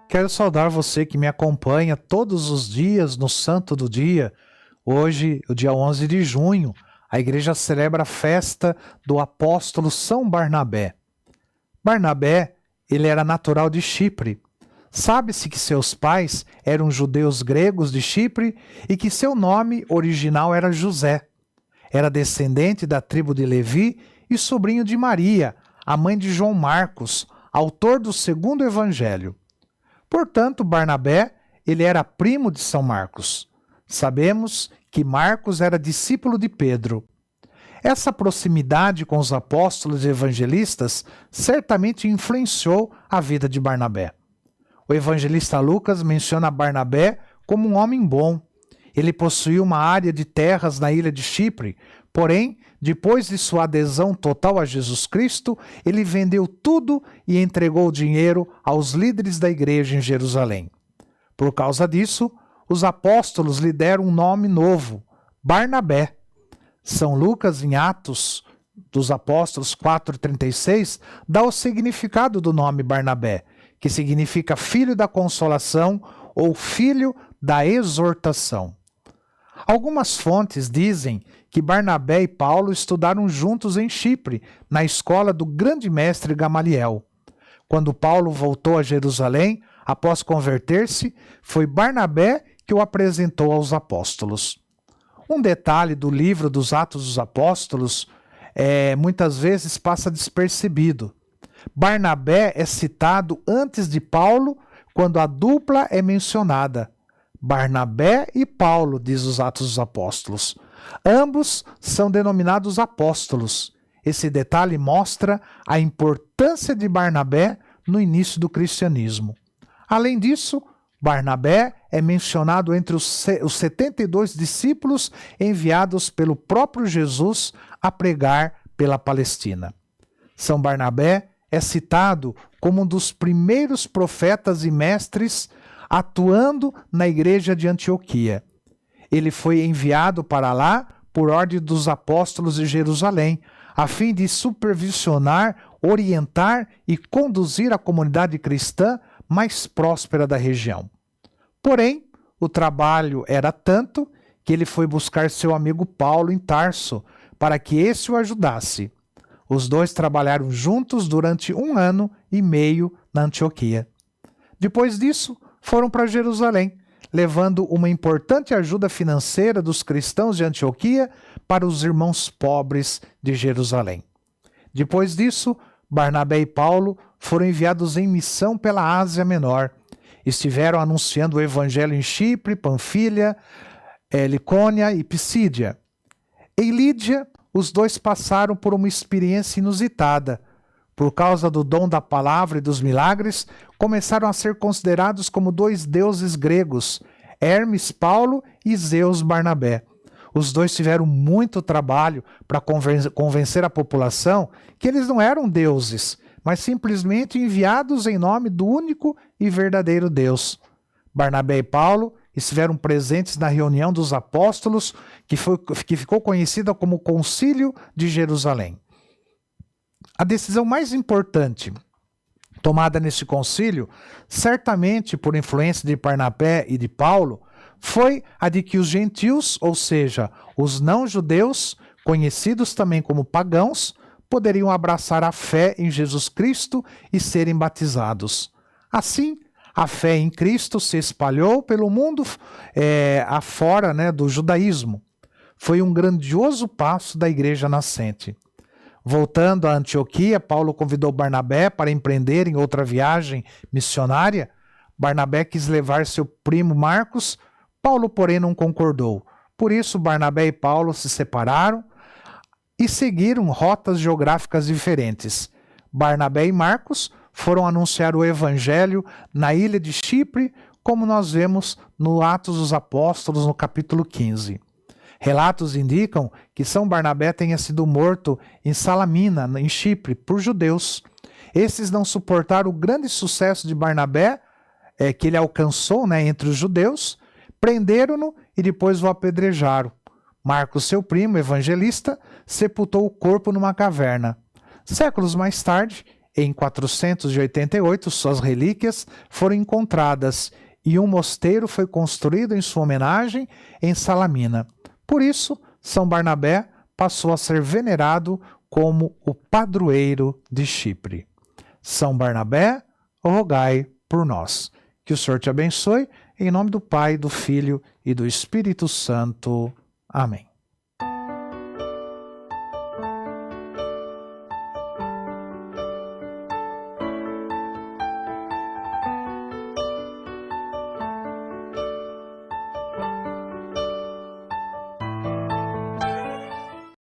Quero saudar você que me acompanha todos os dias no Santo do Dia. Hoje, o dia 11 de junho, a igreja celebra a festa do apóstolo São Barnabé. Barnabé, ele era natural de Chipre. Sabe-se que seus pais eram judeus gregos de Chipre e que seu nome original era José. Era descendente da tribo de Levi e sobrinho de Maria, a mãe de João Marcos, autor do segundo evangelho. Portanto, Barnabé, ele era primo de São Marcos. Sabemos que Marcos era discípulo de Pedro. Essa proximidade com os apóstolos e evangelistas certamente influenciou a vida de Barnabé. O evangelista Lucas menciona Barnabé como um homem bom. Ele possuía uma área de terras na ilha de Chipre, porém, depois de sua adesão total a Jesus Cristo, ele vendeu tudo e entregou o dinheiro aos líderes da igreja em Jerusalém. Por causa disso, os apóstolos lhe deram um nome novo, Barnabé. São Lucas, em Atos dos Apóstolos 4,36, dá o significado do nome Barnabé, que significa filho da consolação ou filho da exortação. Algumas fontes dizem que Barnabé e Paulo estudaram juntos em Chipre, na escola do grande mestre Gamaliel. Quando Paulo voltou a Jerusalém, após converter-se, foi Barnabé que o apresentou aos apóstolos. Um detalhe do livro dos Atos dos Apóstolos muitas vezes passa despercebido. Barnabé é citado antes de Paulo quando a dupla é mencionada. Barnabé e Paulo, diz os Atos dos Apóstolos. Ambos são denominados apóstolos. Esse detalhe mostra a importância de Barnabé no início do cristianismo. Além disso, Barnabé é mencionado entre os 72 discípulos enviados pelo próprio Jesus a pregar pela Palestina. São Barnabé é citado como um dos primeiros profetas e mestres atuando na igreja de Antioquia. Ele foi enviado para lá por ordem dos apóstolos de Jerusalém, a fim de supervisionar, orientar e conduzir a comunidade cristã mais próspera da região. Porém, o trabalho era tanto que ele foi buscar seu amigo Paulo em Tarso, para que esse o ajudasse. Os dois trabalharam juntos durante 1 ano e meio na Antioquia. Depois disso, foram para Jerusalém, levando uma importante ajuda financeira dos cristãos de Antioquia para os irmãos pobres de Jerusalém. Depois disso, Barnabé e Paulo foram enviados em missão pela Ásia Menor. Estiveram anunciando o evangelho em Chipre, Panfilha, Licônia e Pisídia. Em Lídia, os dois passaram por uma experiência inusitada. Por causa do dom da palavra e dos milagres, começaram a ser considerados como 2 deuses gregos, Hermes Paulo e Zeus Barnabé. Os dois tiveram muito trabalho para convencer a população que eles não eram deuses, mas simplesmente enviados em nome do único e verdadeiro Deus. Barnabé e Paulo estiveram presentes na reunião dos apóstolos, que ficou conhecida como Concílio de Jerusalém. A decisão mais importante tomada nesse concílio, certamente por influência de Barnabé e de Paulo, foi a de que os gentios, ou seja, os não-judeus, conhecidos também como pagãos, poderiam abraçar a fé em Jesus Cristo e serem batizados. Assim, a fé em Cristo se espalhou pelo mundo afora do judaísmo. Foi um grandioso passo da igreja nascente. Voltando a Antioquia, Paulo convidou Barnabé para empreender em outra viagem missionária. Barnabé quis levar seu primo Marcos, Paulo, porém, não concordou. Por isso, Barnabé e Paulo se separaram e seguiram rotas geográficas diferentes. Barnabé e Marcos foram anunciar o evangelho na ilha de Chipre, como nós vemos no Atos dos Apóstolos, no capítulo 15. Relatos indicam que São Barnabé tenha sido morto em Salamina, em Chipre, por judeus. Esses não suportaram o grande sucesso de Barnabé, que ele alcançou entre os judeus, prenderam-no e depois o apedrejaram. Marcos, seu primo, evangelista, sepultou o corpo numa caverna. Séculos mais tarde, Em 488, suas relíquias foram encontradas e um mosteiro foi construído em sua homenagem em Salamina. Por isso, São Barnabé passou a ser venerado como o padroeiro de Chipre. São Barnabé, rogai por nós. Que o Senhor te abençoe, em nome do Pai, do Filho e do Espírito Santo. Amém.